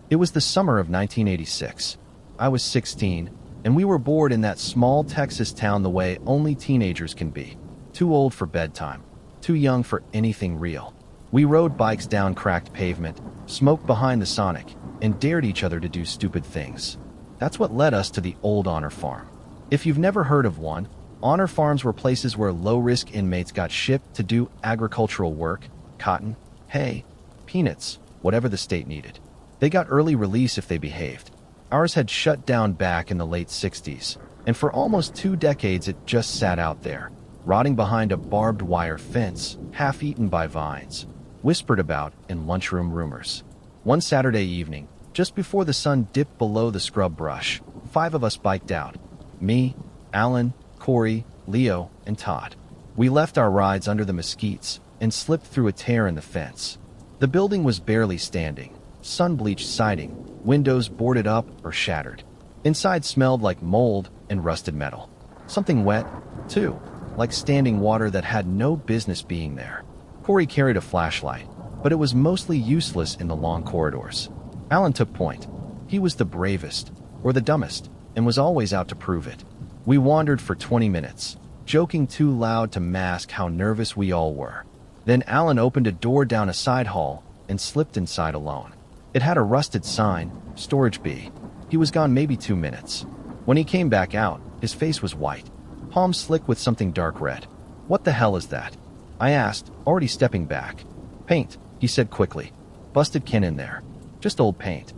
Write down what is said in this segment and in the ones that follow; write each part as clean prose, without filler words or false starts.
It was the summer of 1986. I was 16, and we were bored in that small Texas town the way only teenagers can be. Too old for bedtime, too young for anything real. We rode bikes down cracked pavement, smoked behind the Sonic, and dared each other to do stupid things. That's what led us to the old Honor Farm. If you've never heard of one, honor farms were places where low-risk inmates got shipped to do agricultural work, cotton, hay, peanuts, whatever the state needed. They got early release if they behaved. Ours had shut down back in the late 60s, and for almost 2 decades it just sat out there, rotting behind a barbed wire fence, half-eaten by vines, whispered about in lunchroom rumors. One Saturday evening, just before the sun dipped below the scrub brush, 5 of us biked out. Me, Alan, Corey, Leo, and Todd. We left our rides under the mesquites and slipped through a tear in the fence. The building was barely standing, sun-bleached siding, windows boarded up or shattered. Inside smelled like mold and rusted metal. Something wet, too, like standing water that had no business being there. Corey carried a flashlight, but it was mostly useless in the long corridors. Alan took point. He was the bravest, or the dumbest, and was always out to prove it. We wandered for 20 minutes, joking too loud to mask how nervous we all were. Then Alan opened a door down a side hall and slipped inside alone. It had a rusted sign, Storage B. He was gone maybe 2 minutes. When he came back out, his face was white, palms slick with something dark red. "What the hell is that?" I asked, already stepping back. "Paint," he said quickly. "Busted kin in there. Just old paint."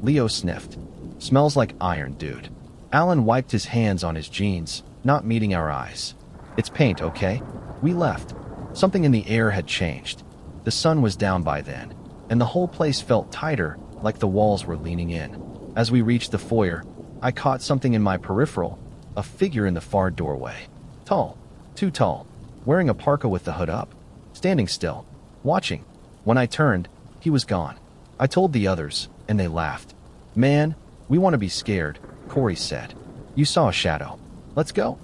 Leo sniffed. "Smells like iron, dude." Alan wiped his hands on his jeans, not meeting our eyes. "It's paint, okay?" We left. Something in the air had changed. The sun was down by then, and the whole place felt tighter, like the walls were leaning in. As we reached the foyer, I caught something in my peripheral, a figure in the far doorway. Tall, too tall, wearing a parka with the hood up, standing still, watching. When I turned, he was gone. I told the others, and they laughed. "Man, we want to be scared," Corey said. "You saw a shadow. Let's go."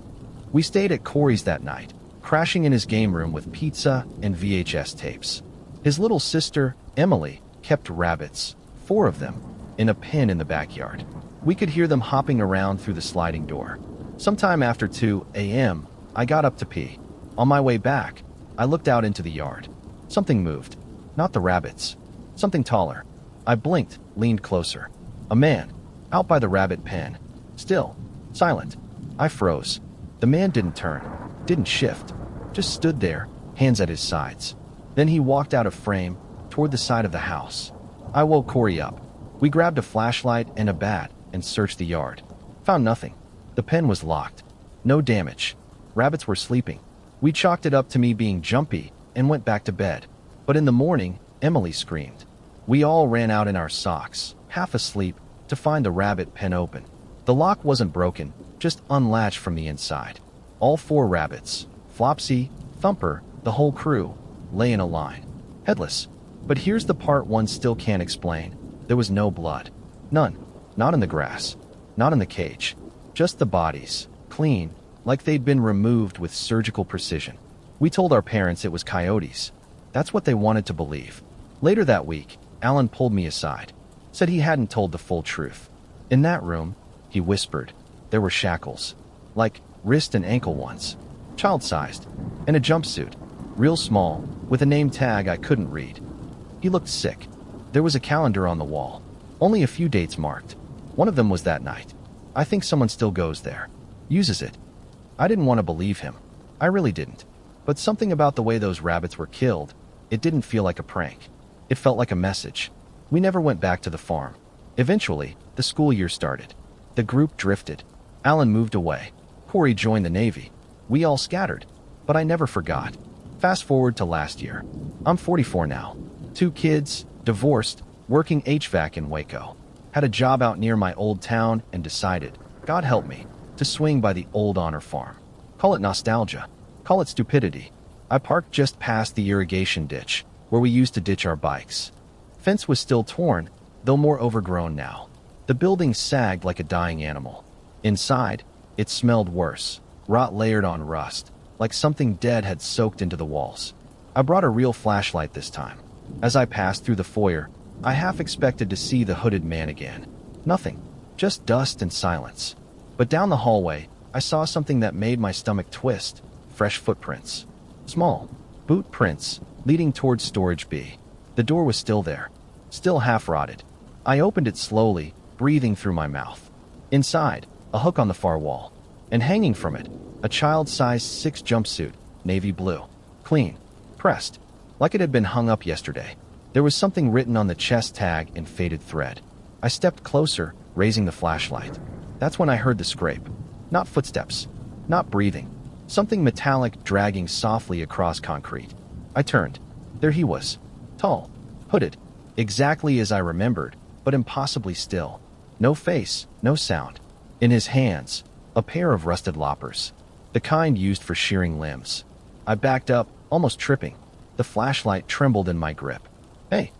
We stayed at Corey's that night, crashing in his game room with pizza and VHS tapes. His little sister, Emily, kept rabbits, 4 of them, in a pen in the backyard. We could hear them hopping around through the sliding door. Sometime after 2 a.m., I got up to pee. On my way back, I looked out into the yard. Something moved. Not the rabbits. Something taller. I blinked, leaned closer. A man, out by the rabbit pen. Still, silent. I froze. The man didn't turn, didn't shift, just stood there, hands at his sides. Then he walked out of frame, toward the side of the house. I woke Corey up. We grabbed a flashlight and a bat and searched the yard. Found nothing. The pen was locked. No damage. Rabbits were sleeping. We chalked it up to me being jumpy and went back to bed. But in the morning, Emily screamed. We all ran out in our socks, half asleep, to find the rabbit pen open. The lock wasn't broken, just unlatched from the inside. All 4 rabbits, Flopsy, Thumper, the whole crew, lay in a line. Headless. But here's the part one still can't explain. There was no blood. None. Not in the grass. Not in the cage. Just the bodies, clean, like they'd been removed with surgical precision. We told our parents it was coyotes. That's what they wanted to believe. Later that week, Alan pulled me aside, said he hadn't told the full truth. In that room, he whispered, there were shackles, like wrist and ankle ones, child-sized, and a jumpsuit, real small, with a name tag I couldn't read. He looked sick. There was a calendar on the wall, only a few dates marked. One of them was that night. I think someone still goes there, uses it. I didn't want to believe him. I really didn't. But something about the way those rabbits were killed, it didn't feel like a prank. It felt like a message. We never went back to the farm. Eventually, the school year started. The group drifted. Alan moved away. Corey joined the Navy. We all scattered. But I never forgot. Fast forward to last year. I'm 44 now. 2 kids, divorced, working HVAC in Waco. Had a job out near my old town and decided, God help me, to swing by the old Honor Farm. Call it nostalgia. Call it stupidity. I parked just past the irrigation ditch, where we used to ditch our bikes. Fence was still torn, though more overgrown now. The building sagged like a dying animal. Inside, it smelled worse, rot layered on rust, like something dead had soaked into the walls. I brought a real flashlight this time. As I passed through the foyer, I half expected to see the hooded man again. Nothing. Just dust and silence. But down the hallway, I saw something that made my stomach twist. Fresh footprints. Small. Boot prints, leading towards storage B. The door was still there. Still half-rotted. I opened it slowly, breathing through my mouth. Inside, a hook on the far wall. And hanging from it, a child-sized 6 jumpsuit, navy blue. Clean. Pressed. Like it had been hung up yesterday. There was something written on the chest tag in faded thread. I stepped closer, raising the flashlight. That's when I heard the scrape. Not footsteps. Not breathing. Something metallic dragging softly across concrete. I turned. There he was. Tall. Hooded. Exactly as I remembered, but impossibly still. No face, no sound. In his hands, a pair of rusted loppers. The kind used for shearing limbs. I backed up, almost tripping. The flashlight trembled in my grip. "Hey,"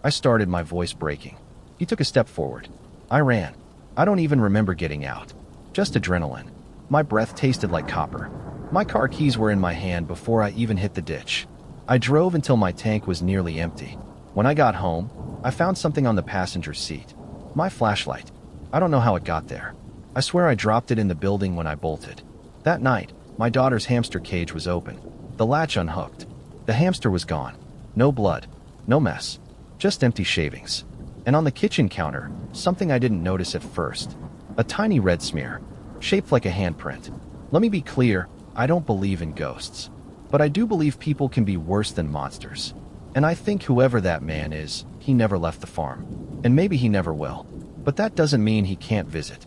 I started, my voice breaking. He took a step forward. I ran. I don't even remember getting out. Just adrenaline. My breath tasted like copper. My car keys were in my hand before I even hit the ditch. I drove until my tank was nearly empty. When I got home, I found something on the passenger seat. My flashlight. I don't know how it got there. I swear I dropped it in the building when I bolted. That night, my daughter's hamster cage was open. The latch unhooked. The hamster was gone. No blood. No mess. Just empty shavings. And on the kitchen counter, something I didn't notice at first. A tiny red smear, shaped like a handprint. Let me be clear, I don't believe in ghosts. But I do believe people can be worse than monsters. And I think whoever that man is, he never left the farm. And maybe he never will. But that doesn't mean he can't visit.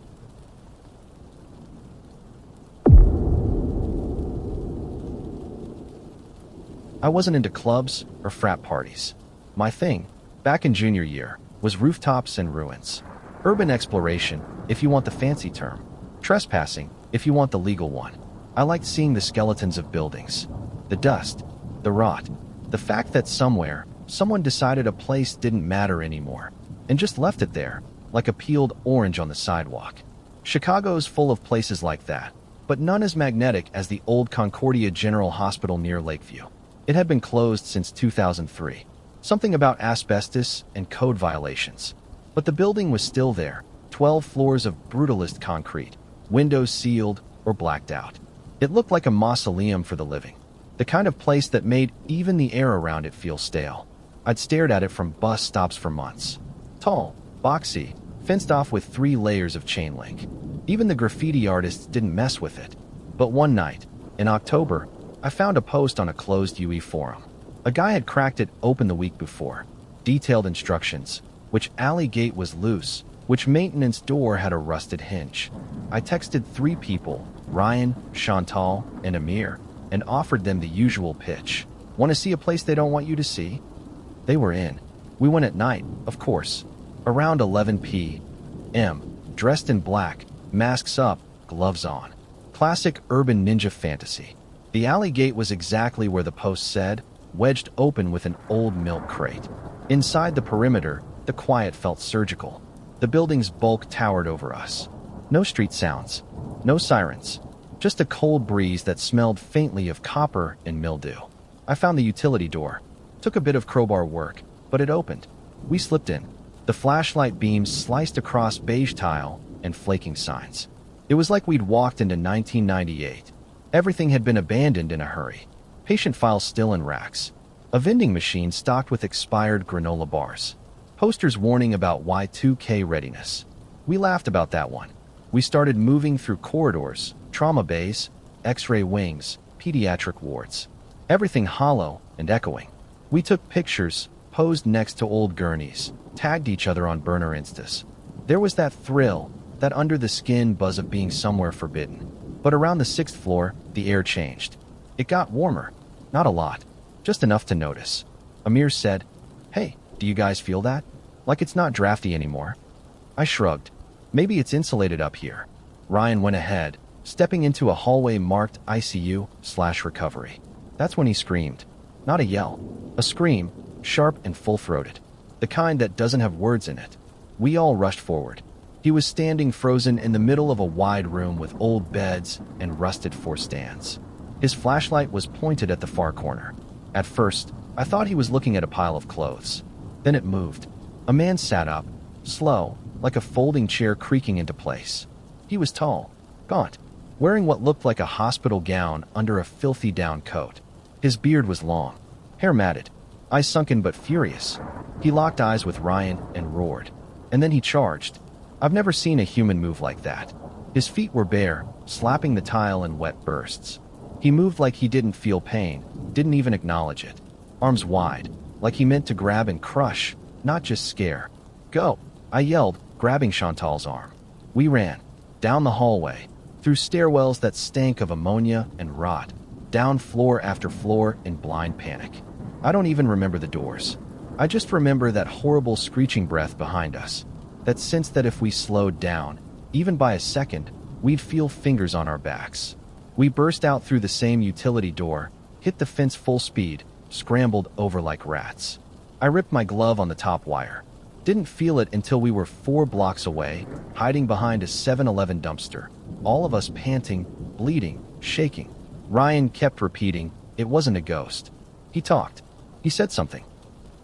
I wasn't into clubs or frat parties. My thing, back in junior year, was rooftops and ruins. Urban exploration, if you want the fancy term. Trespassing, if you want the legal one. I liked seeing the skeletons of buildings. The dust. The rot. The fact that somewhere, someone decided a place didn't matter anymore. And just left it there, like a peeled orange on the sidewalk. Chicago's full of places like that, but none as magnetic as the old Concordia General Hospital near Lakeview. It had been closed since 2003. Something about asbestos and code violations. But the building was still there, 12 floors of brutalist concrete, windows sealed or blacked out. It looked like a mausoleum for the living, the kind of place that made even the air around it feel stale. I'd stared at it from bus stops for months. Tall, boxy, fenced off with 3 layers of chain link. Even the graffiti artists didn't mess with it. But one night, in October, I found a post on a closed UE forum. A guy had cracked it open the week before. Detailed instructions, which alley gate was loose, which maintenance door had a rusted hinge. I texted 3 people, Ryan, Chantal, and Amir, and offered them the usual pitch. Want to see a place they don't want you to see? They were in. We went at night, of course. Around 11 p.m., dressed in black, masks up, gloves on. Classic urban ninja fantasy. The alley gate was exactly where the post said, wedged open with an old milk crate. Inside the perimeter, the quiet felt surgical. The building's bulk towered over us. No street sounds. No sirens. Just a cold breeze that smelled faintly of copper and mildew. I found the utility door. Took a bit of crowbar work, but it opened. We slipped in. The flashlight beams sliced across beige tile and flaking signs. It was like we'd walked into 1998. Everything had been abandoned in a hurry. Patient files still in racks. A vending machine stocked with expired granola bars. Posters warning about Y2K readiness. We laughed about that one. We started moving through corridors, trauma bays, x-ray wings, pediatric wards. Everything hollow and echoing. We took pictures, posed next to old gurneys, tagged each other on burner instas. There was that thrill, that under-the-skin buzz of being somewhere forbidden. But around the 6th floor, the air changed. It got warmer. Not a lot. Just enough to notice. Amir said, "Hey, do you guys feel that? Like it's not drafty anymore?" I shrugged. "Maybe it's insulated up here." Ryan went ahead, stepping into a hallway marked ICU/recovery. That's when he screamed. Not a yell. A scream, sharp and full-throated. The kind that doesn't have words in it. We all rushed forward. He was standing frozen in the middle of a wide room with old beds and rusted 4 stands. His flashlight was pointed at the far corner. At first, I thought he was looking at a pile of clothes. Then it moved. A man sat up, slow, like a folding chair creaking into place. He was tall, gaunt, wearing what looked like a hospital gown under a filthy down coat. His beard was long, hair matted, eyes sunken but furious. He locked eyes with Ryan and roared. And then he charged. I've never seen a human move like that. His feet were bare, slapping the tile in wet bursts. He moved like he didn't feel pain, didn't even acknowledge it. Arms wide, like he meant to grab and crush, not just scare. Go, I yelled, grabbing Chantal's arm. We ran, down the hallway, through stairwells that stank of ammonia and rot, down floor after floor in blind panic. I don't even remember the doors. I just remember that horrible screeching breath behind us, that sense that if we slowed down, even by a second, we'd feel fingers on our backs. We burst out through the same utility door, hit the fence full speed, scrambled over like rats. I ripped my glove on the top wire. Didn't feel it until we were 4 blocks away, hiding behind a 7-Eleven dumpster. All of us panting, bleeding, shaking. Ryan kept repeating, it wasn't a ghost. He talked. He said something.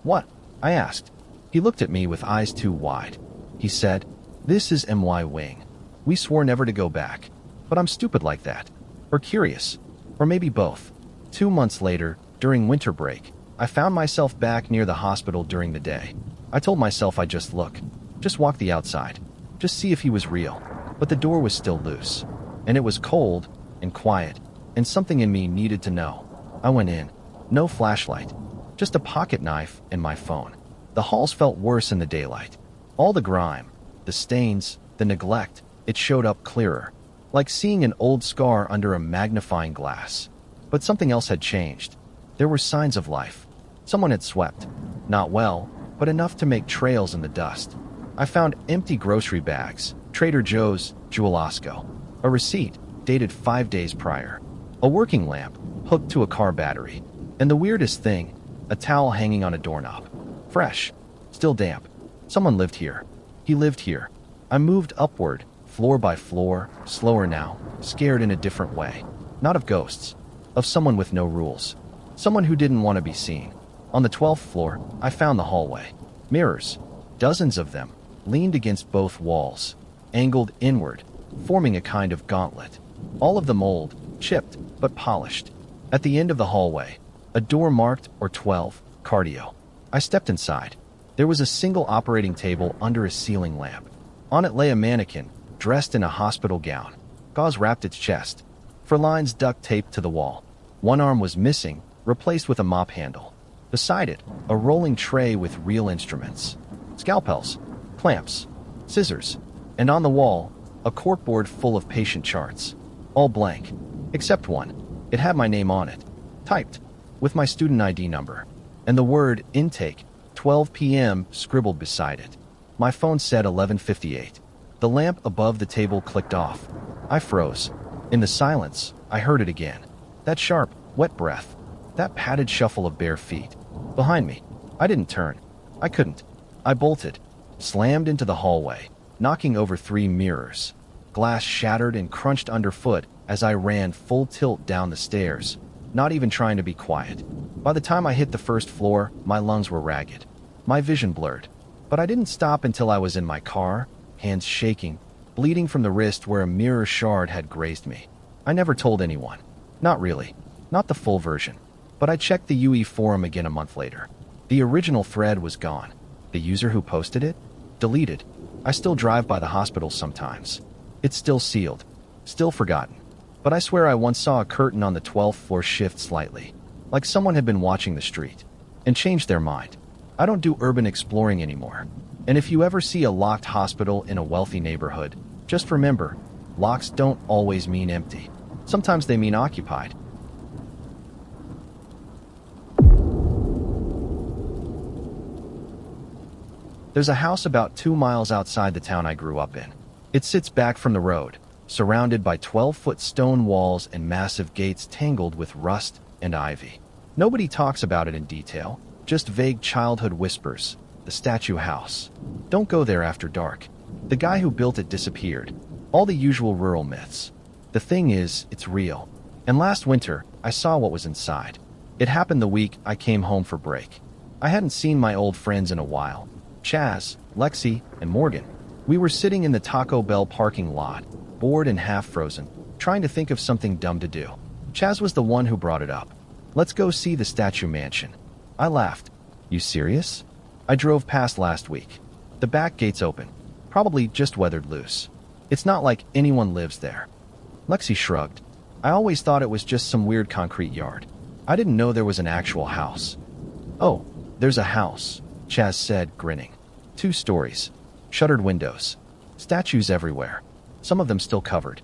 What? I asked. He looked at me with eyes too wide. He said, this is MY Wing. We swore never to go back. But I'm stupid like that. Or curious. Or maybe both. 2 months later, during winter break, I found myself back near the hospital during the day. I told myself I'd just look. Just walk the outside. Just see if he was real. But the door was still loose. And it was cold and quiet. And something in me needed to know. I went in. No flashlight. Just a pocket knife and my phone. The halls felt worse in the daylight. All the grime, the stains, the neglect, it showed up clearer. Like seeing an old scar under a magnifying glass. But something else had changed. There were signs of life. Someone had swept. Not well, but enough to make trails in the dust. I found empty grocery bags, Trader Joe's, Jewel-Osco. A receipt, dated 5 days prior. A working lamp, hooked to a car battery. And the weirdest thing, a towel hanging on a doorknob. Fresh. Still damp. Someone lived here. He lived here. I moved upward, floor by floor, slower now, scared in a different way. Not of ghosts. Of someone with no rules. Someone who didn't want to be seen. On the 12th floor, I found the hallway. Mirrors. Dozens of them, leaned against both walls. Angled inward, forming a kind of gauntlet. All of them old, chipped, but polished. At the end of the hallway, a door marked or 12, cardio. I stepped inside. There was a single operating table under a ceiling lamp. On it lay a mannequin, dressed in a hospital gown. Gauze wrapped its chest. For lines duct taped to the wall. One arm was missing, replaced with a mop handle. Beside it, a rolling tray with real instruments. Scalpels, clamps, scissors. And on the wall, a corkboard full of patient charts. All blank. Except one. It had my name on it. Typed. With my student ID number. And the word intake, 12 p.m. scribbled beside it. My phone said 11:58. The lamp above the table clicked off. I froze. In the silence, I heard it again. That sharp, wet breath. That padded shuffle of bare feet. Behind me. I didn't turn. I couldn't. I bolted. Slammed into the hallway, knocking over 3 mirrors. Glass shattered and crunched underfoot as I ran full tilt down the stairs, not even trying to be quiet. By the time I hit the first floor, my lungs were ragged. My vision blurred. But I didn't stop until I was in my car, hands shaking, bleeding from the wrist where a mirror shard had grazed me. I never told anyone. Not really. Not the full version. But I checked the UE forum again a month later. The original thread was gone. The user who posted it? Deleted. I still drive by the hospital sometimes. It's still sealed. Still forgotten. But I swear I once saw a curtain on the 12th floor shift slightly. Like someone had been watching the street. And changed their mind. I don't do urban exploring anymore. And if you ever see a locked hospital in a wealthy neighborhood, just remember, locks don't always mean empty. Sometimes they mean occupied. There's a house about 2 miles outside the town I grew up in. It sits back from the road, surrounded by 12-foot stone walls and massive gates tangled with rust and ivy. Nobody talks about it in detail, just vague childhood whispers. The statue house. Don't go there after dark. The guy who built it disappeared. All the usual rural myths. The thing is, it's real. And last winter, I saw what was inside. It happened the week I came home for break. I hadn't seen my old friends in a while. Chaz, Lexi, and Morgan. We were sitting in the Taco Bell parking lot, bored and half frozen, trying to think of something dumb to do. Chaz was the one who brought it up. Let's go see the statue mansion. I laughed. You serious? I drove past last week. The back gate's open. Probably just weathered loose. It's not like anyone lives there. Lexi shrugged. I always thought it was just some weird concrete yard. I didn't know there was an actual house. Oh, there's a house, Chaz said, grinning. 2 stories. Shuttered windows. Statues everywhere. Some of them still covered.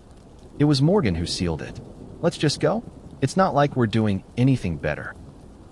It was Morgan who sealed it. Let's just go? It's not like we're doing anything better.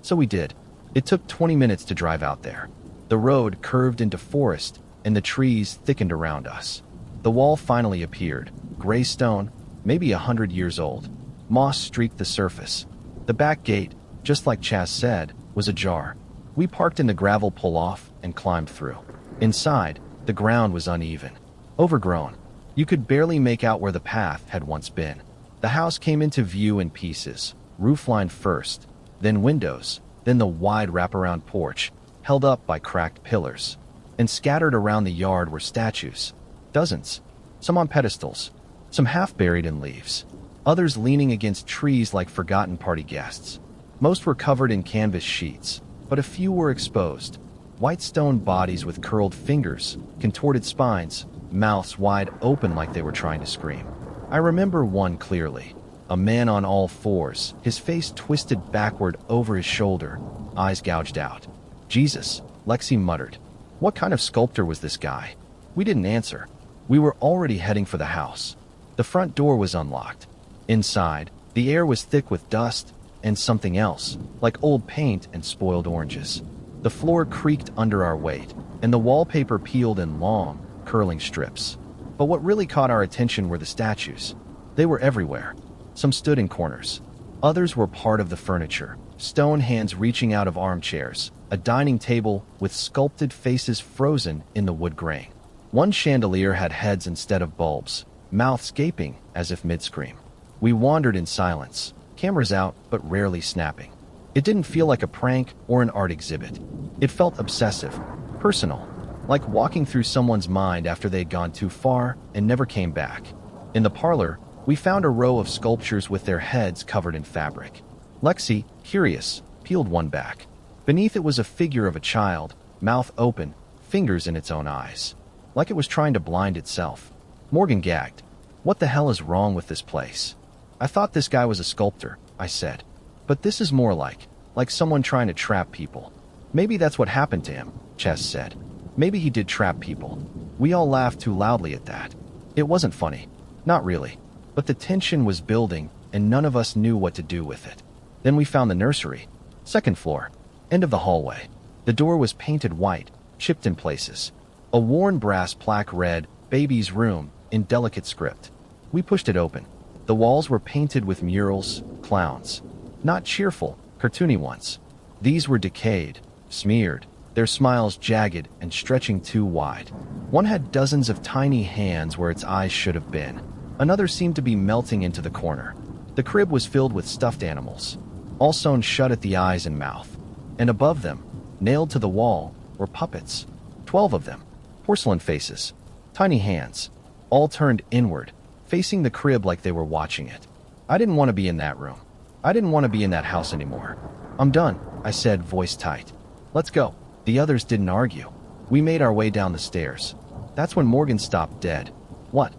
So we did. It took 20 minutes to drive out there. The road curved into forest, and the trees thickened around us. The wall finally appeared. Gray stone, maybe 100 years old. Moss streaked the surface. The back gate, just like Chaz said, was ajar. We parked in the gravel pull-off and climbed through. Inside, the ground was uneven, overgrown. You could barely make out where the path had once been. The house came into view in pieces, roofline first, then windows, then the wide wraparound porch, held up by cracked pillars. And scattered around the yard were statues. Dozens. Some on pedestals, some half buried in leaves, others leaning against trees like forgotten party guests. Most were covered in canvas sheets, but a few were exposed. White stone bodies with curled fingers, contorted spines, mouths wide open like they were trying to scream. I remember one clearly. A man on all fours, his face twisted backward over his shoulder, eyes gouged out. Jesus, Lexi muttered. What kind of sculptor was this guy? We didn't answer. We were already heading for the house. The front door was unlocked. Inside, the air was thick with dust and something else, like old paint and spoiled oranges. The floor creaked under our weight, and the wallpaper peeled in long, curling strips. But what really caught our attention were the statues. They were everywhere. Some stood in corners. Others were part of the furniture, stone hands reaching out of armchairs, a dining table with sculpted faces frozen in the wood grain. One chandelier had heads instead of bulbs, mouths gaping as if mid-scream. We wandered in silence, cameras out but rarely snapping. It didn't feel like a prank or an art exhibit. It felt obsessive, personal, like walking through someone's mind after they'd gone too far and never came back. In the parlor, we found a row of sculptures with their heads covered in fabric. Lexi, curious, peeled one back. Beneath it was a figure of a child, mouth open, fingers in its own eyes, like it was trying to blind itself. Morgan gagged. What the hell is wrong with this place? I thought this guy was a sculptor, I said. But this is more like someone trying to trap people. Maybe that's what happened to him, Chess said. Maybe he did trap people. We all laughed too loudly at that. It wasn't funny. Not really. But the tension was building, and none of us knew what to do with it. Then we found the nursery. 2nd floor. End of the hallway. The door was painted white, chipped in places. A worn brass plaque read, "Baby's Room," in delicate script. We pushed it open. The walls were painted with murals, clowns. Not cheerful, cartoony ones. These were decayed, smeared, their smiles jagged and stretching too wide. One had dozens of tiny hands where its eyes should have been. Another seemed to be melting into the corner. The crib was filled with stuffed animals, all sewn shut at the eyes and mouth. And above them, nailed to the wall, were puppets. 12 of them. Porcelain faces. Tiny hands. All turned inward, facing the crib like they were watching it. I didn't want to be in that room. I didn't want to be in that house anymore. I'm done, I said, voice tight. Let's go. The others didn't argue. We made our way down the stairs. That's when Morgan stopped dead. What?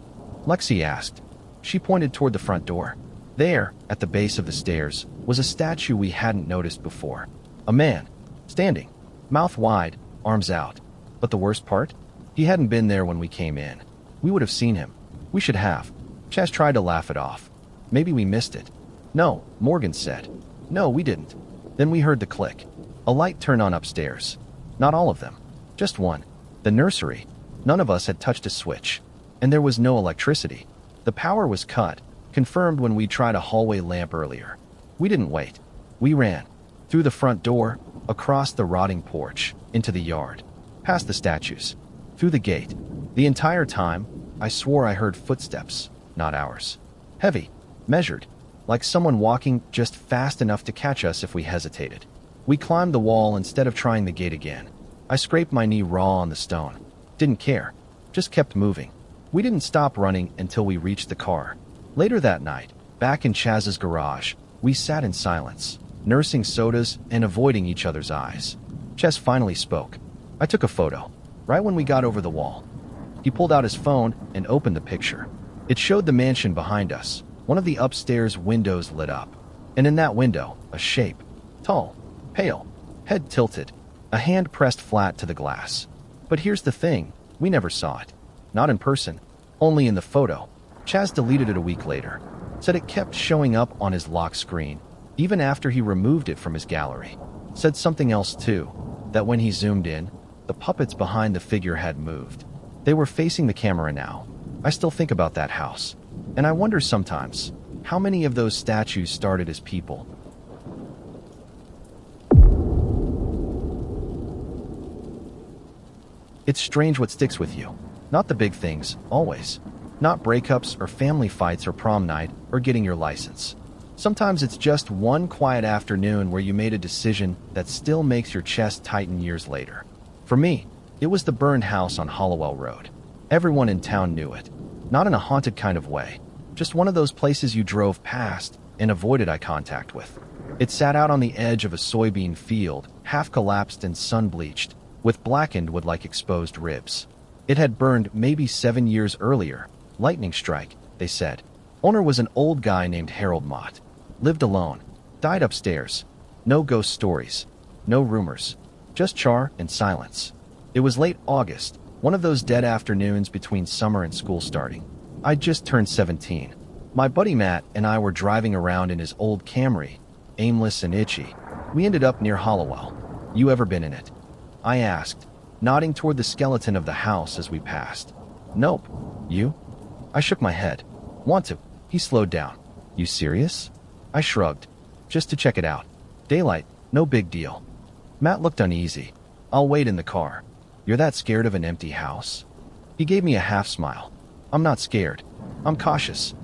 Lexi asked. She pointed toward the front door. There, at the base of the stairs, was a statue we hadn't noticed before. A man, standing, mouth wide, arms out. But the worst part? He hadn't been there when we came in. We would have seen him. We should have. Chess tried to laugh it off. Maybe we missed it. No, Morgan said. No, we didn't. Then we heard the click. A light turned on upstairs. Not all of them. Just one. The nursery. None of us had touched a switch. And there was no electricity. The power was cut, confirmed when we tried a hallway lamp earlier. We didn't wait. We ran. Through the front door, across the rotting porch, into the yard. Past the statues. Through the gate. The entire time, I swore I heard footsteps, not ours. Heavy. Measured. Like someone walking just fast enough to catch us if we hesitated. We climbed the wall instead of trying the gate again. I scraped my knee raw on the stone. Didn't care. Just kept moving. We didn't stop running until we reached the car. Later that night, back in Chaz's garage, we sat in silence, nursing sodas and avoiding each other's eyes. Chaz finally spoke. I took a photo, right when we got over the wall. He pulled out his phone and opened the picture. It showed the mansion behind us. One of the upstairs windows lit up. And in that window, a shape. Tall, pale, head tilted, a hand pressed flat to the glass. But here's the thing, we never saw it. Not in person, only in the photo. Chaz deleted it a week later. Said it kept showing up on his lock screen, even after he removed it from his gallery. Said something else too, that when he zoomed in, the puppets behind the figure had moved. They were facing the camera now. I still think about that house. And I wonder sometimes, how many of those statues started as people? It's strange what sticks with you. Not the big things, always. Not breakups or family fights or prom night or getting your license. Sometimes it's just one quiet afternoon where you made a decision that still makes your chest tighten years later. For me, it was the burned house on Hollowell Road. Everyone in town knew it. Not in a haunted kind of way. Just one of those places you drove past and avoided eye contact with. It sat out on the edge of a soybean field, half collapsed and sun-bleached, with blackened wood like exposed ribs. It had burned maybe 7 years earlier. Lightning strike, they said. Owner was an old guy named Harold Mott. Lived alone. Died upstairs. No ghost stories. No rumors. Just char and silence. It was late August, one of those dead afternoons between summer and school starting. I'd just turned 17. My buddy Matt and I were driving around in his old Camry, aimless and itchy. We ended up near Hollowell. You ever been in it? I asked, nodding toward the skeleton of the house as we passed. Nope. You? I shook my head. Want to? He slowed down. You serious? I shrugged. Just to check it out. Daylight, no big deal. Matt looked uneasy. I'll wait in the car. You're that scared of an empty house? He gave me a half smile. I'm not scared. I'm cautious.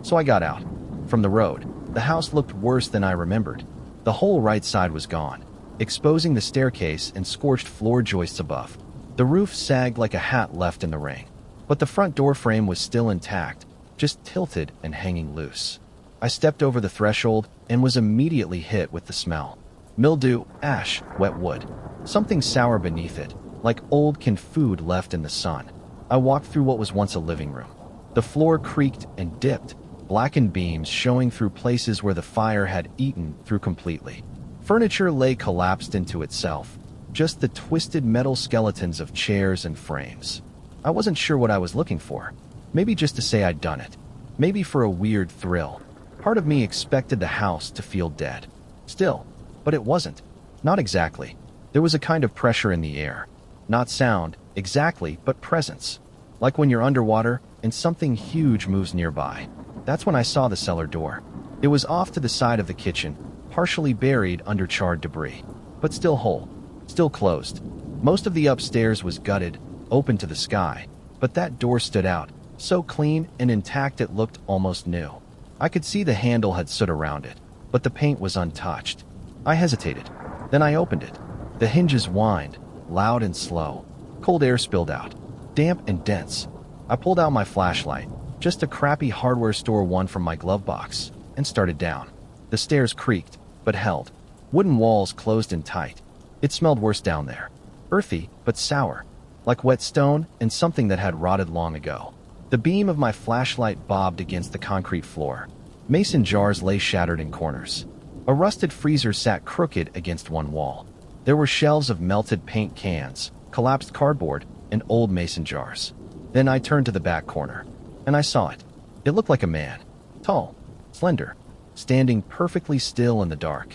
So I got out. From the road, the house looked worse than I remembered. The whole right side was gone, exposing the staircase and scorched floor joists above. The roof sagged like a hat left in the rain. But the front door frame was still intact, just tilted and hanging loose. I stepped over the threshold and was immediately hit with the smell. Mildew, ash, wet wood. Something sour beneath it, like old canned food left in the sun. I walked through what was once a living room. The floor creaked and dipped, blackened beams showing through places where the fire had eaten through completely. Furniture lay collapsed into itself, just the twisted metal skeletons of chairs and frames. I wasn't sure what I was looking for. Maybe just to say I'd done it. Maybe for a weird thrill. Part of me expected the house to feel dead. Still, but it wasn't. Not exactly. There was a kind of pressure in the air. Not sound, exactly, but presence. Like when you're underwater and something huge moves nearby. That's when I saw the cellar door. It was off to the side of the kitchen, partially buried under charred debris. But still whole. Still closed. Most of the upstairs was gutted, open to the sky. But that door stood out, so clean and intact it looked almost new. I could see the handle had soot around it, but the paint was untouched. I hesitated. Then I opened it. The hinges whined, loud and slow. Cold air spilled out, damp and dense. I pulled out my flashlight, just a crappy hardware store one from my glove box, and started down. The stairs creaked, but held. Wooden walls closed in tight. It smelled worse down there. Earthy, but sour. Like wet stone and something that had rotted long ago. The beam of my flashlight bobbed against the concrete floor. Mason jars lay shattered in corners. A rusted freezer sat crooked against one wall. There were shelves of melted paint cans, collapsed cardboard, and old mason jars. Then I turned to the back corner, and I saw it. It looked like a man. Tall, slender, standing perfectly still in the dark.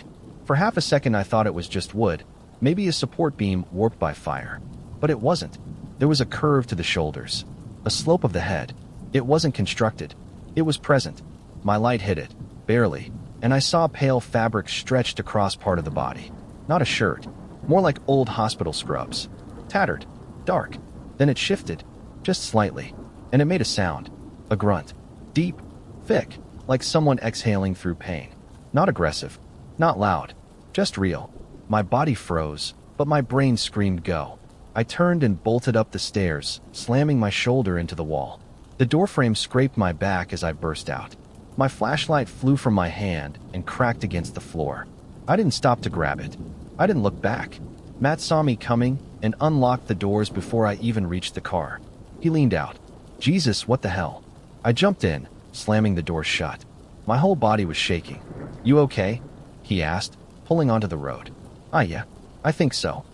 For half a second I thought it was just wood, maybe a support beam warped by fire. But it wasn't. There was a curve to the shoulders, a slope of the head. It wasn't constructed. It was present. My light hit it, barely, and I saw pale fabric stretched across part of the body. Not a shirt, more like old hospital scrubs. Tattered, dark. Then it shifted, just slightly, and it made a sound. A grunt. Deep, thick, like someone exhaling through pain. Not aggressive, not loud, just real. My body froze, but my brain screamed go. I turned and bolted up the stairs, slamming my shoulder into the wall. The doorframe scraped my back as I burst out. My flashlight flew from my hand and cracked against the floor. I didn't stop to grab it. I didn't look back. Matt saw me coming and unlocked the doors before I even reached the car. He leaned out. Jesus, what the hell? I jumped in, slamming the door shut. My whole body was shaking. You okay? He asked, pulling onto the road. Yeah, I think so.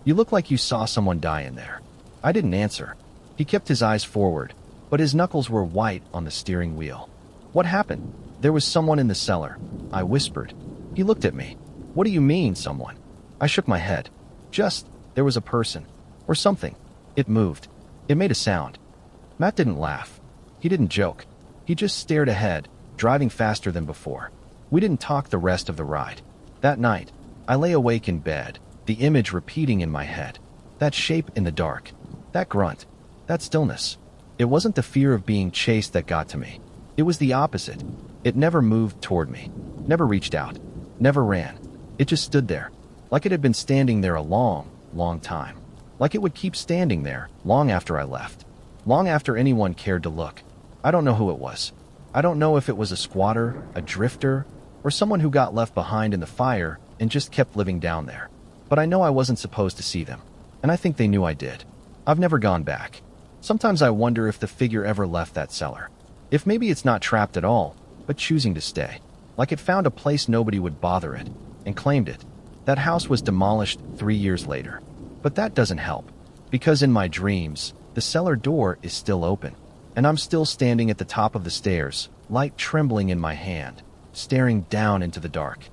You look like you saw someone die in there. I didn't answer. He kept his eyes forward, but his knuckles were white on the steering wheel. What happened? There was someone in the cellar, I whispered. He looked at me. What do you mean, someone? I shook my head. There was a person. Or something. It moved. It made a sound. Matt didn't laugh. He didn't joke. He just stared ahead, driving faster than before. We didn't talk the rest of the ride. That night, I lay awake in bed, the image repeating in my head. That shape in the dark. That grunt. That stillness. It wasn't the fear of being chased that got to me. It was the opposite. It never moved toward me. Never reached out. Never ran. It just stood there. Like it had been standing there a long, long time. Like it would keep standing there long after I left. Long after anyone cared to look. I don't know who it was. I don't know if it was a squatter, a drifter, or someone who got left behind in the fire and just kept living down there. But I know I wasn't supposed to see them, and I think they knew I did. I've never gone back. Sometimes I wonder if the figure ever left that cellar. If maybe it's not trapped at all, but choosing to stay. Like it found a place nobody would bother it, and claimed it. That house was demolished 3 years later. But that doesn't help, because in my dreams, the cellar door is still open, and I'm still standing at the top of the stairs, light trembling in my hand, staring down into the dark.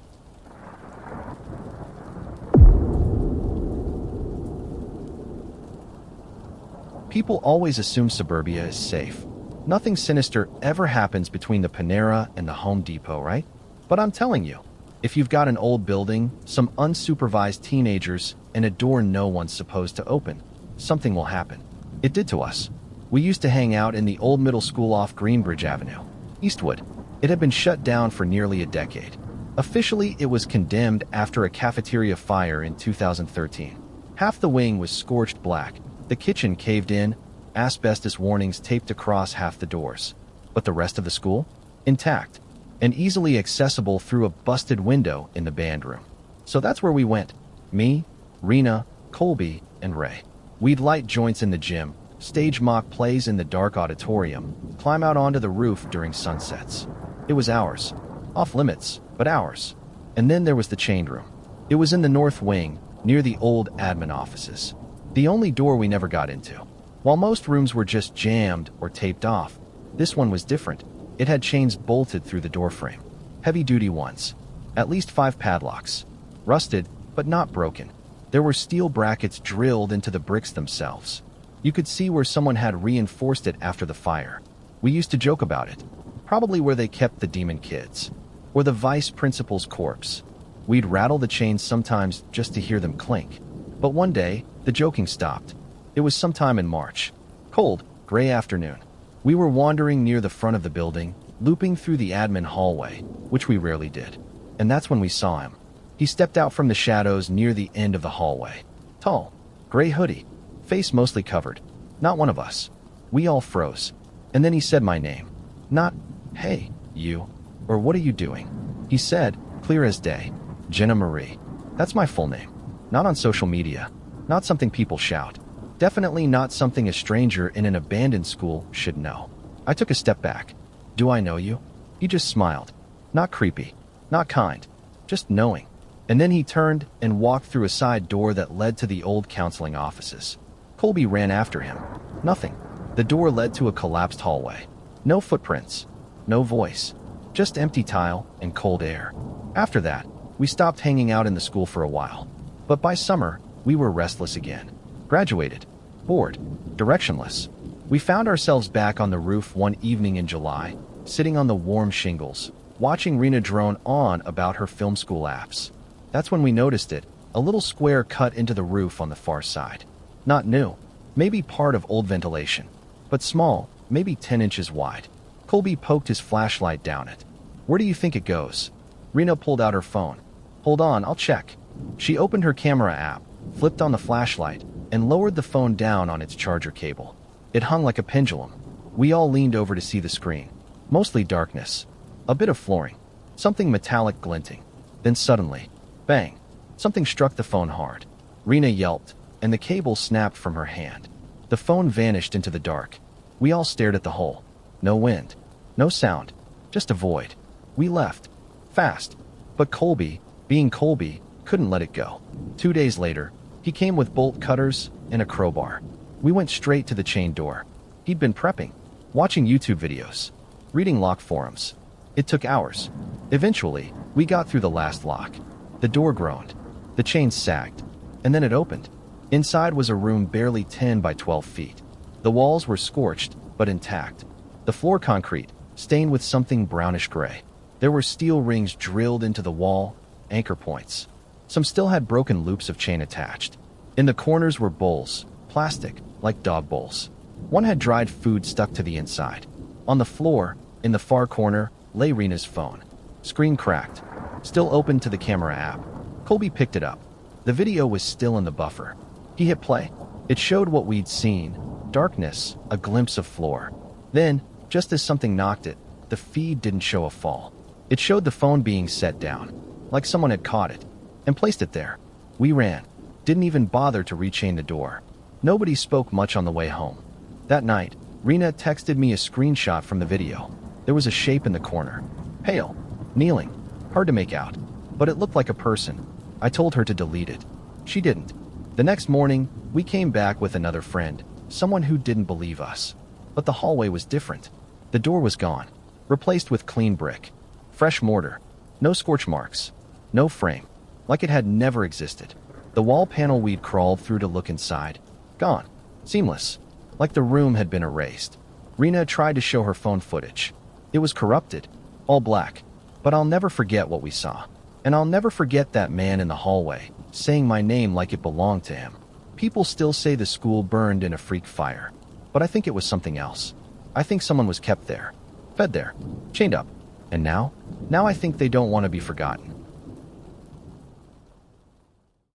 People always assume suburbia is safe. Nothing sinister ever happens between the Panera and the Home Depot, right? But I'm telling you, if you've got an old building, some unsupervised teenagers, and a door no one's supposed to open, something will happen. It did to us. We used to hang out in the old middle school off Greenbridge Avenue, Eastwood. It had been shut down for nearly a decade. Officially, it was condemned after a cafeteria fire in 2013. Half the wing was scorched black, the kitchen caved in, asbestos warnings taped across half the doors. But the rest of the school? Intact, and easily accessible through a busted window in the band room. So that's where we went. Me, Rena, Colby, and Ray. We'd light joints in the gym, stage mock plays in the dark auditorium, climb out onto the roof during sunsets. It was ours. Off limits, but ours. And then there was the chained room. It was in the north wing, near the old admin offices. The only door we never got into. While most rooms were just jammed or taped off, this one was different. It had chains bolted through the doorframe. Heavy-duty ones. At least 5 padlocks. Rusted, but not broken. There were steel brackets drilled into the bricks themselves. You could see where someone had reinforced it after the fire. We used to joke about it. Probably where they kept the demon kids. Or the vice principal's corpse. We'd rattle the chains sometimes just to hear them clink. But one day, the joking stopped. It was sometime in March. Cold, gray afternoon. We were wandering near the front of the building, looping through the admin hallway, which we rarely did. And that's when we saw him. He stepped out from the shadows near the end of the hallway. Tall, gray hoodie, face mostly covered. Not one of us. We all froze. And then he said my name. Not, hey, you, or what are you doing? He said, clear as day, Jenna Marie. That's my full name. Not on social media. Not something people shout. Definitely not something a stranger in an abandoned school should know. I took a step back. Do I know you? He just smiled. Not creepy. Not kind. Just knowing. And then he turned and walked through a side door that led to the old counseling offices. Colby ran after him. Nothing. The door led to a collapsed hallway. No footprints. No voice. Just empty tile and cold air. After that, we stopped hanging out in the school for a while. But by summer, we were restless again. Graduated. Bored. Directionless. We found ourselves back on the roof one evening in July, sitting on the warm shingles, watching Rena drone on about her film school apps. That's when we noticed it, a little square cut into the roof on the far side. Not new, maybe part of old ventilation, but small, maybe 10 inches wide. Colby poked his flashlight down it. Where do you think it goes? Rena pulled out her phone. Hold on, I'll check. She opened her camera app, flipped on the flashlight, and lowered the phone down on its charger cable. It hung like a pendulum. We all leaned over to see the screen. Mostly darkness. A bit of flooring. Something metallic glinting. Then suddenly, bang! Something struck the phone hard. Rena yelped, and the cable snapped from her hand. The phone vanished into the dark. We all stared at the hole. No wind. No sound. Just a void. We left. Fast. But Colby, being Colby, couldn't let it go. 2 days later, he came with bolt cutters and a crowbar. We went straight to the chain door. He'd been prepping, watching YouTube videos, reading lock forums. It took hours. Eventually, we got through the last lock. The door groaned. The chain sagged. And then it opened. Inside was a room barely 10 by 12 feet. The walls were scorched, but intact. The floor concrete, stained with something brownish gray. There were steel rings drilled into the wall, anchor points. Some still had broken loops of chain attached. In the corners were bowls, plastic, like dog bowls. One had dried food stuck to the inside. On the floor, in the far corner, lay Rena's phone. Screen cracked. Still open to the camera app. Colby picked it up. The video was still in the buffer. He hit play. It showed what we'd seen. Darkness, a glimpse of floor. Then, just as something knocked it, the feed didn't show a fall. It showed the phone being set down, like someone had caught it, and placed it there. We ran. Didn't even bother to rechain the door. Nobody spoke much on the way home. That night, Rena texted me a screenshot from the video. There was a shape in the corner. Pale. Kneeling. Hard to make out. But it looked like a person. I told her to delete it. She didn't. The next morning, we came back with another friend, someone who didn't believe us. But the hallway was different. The door was gone, replaced with clean brick. Fresh mortar. No scorch marks. No frame. Like it had never existed. The wall panel we'd crawled through to look inside. Gone. Seamless. Like the room had been erased. Rena tried to show her phone footage. It was corrupted. All black. But I'll never forget what we saw. And I'll never forget that man in the hallway, saying my name like it belonged to him. People still say the school burned in a freak fire. But I think it was something else. I think someone was kept there. Fed there. Chained up. And now? Now I think they don't want to be forgotten.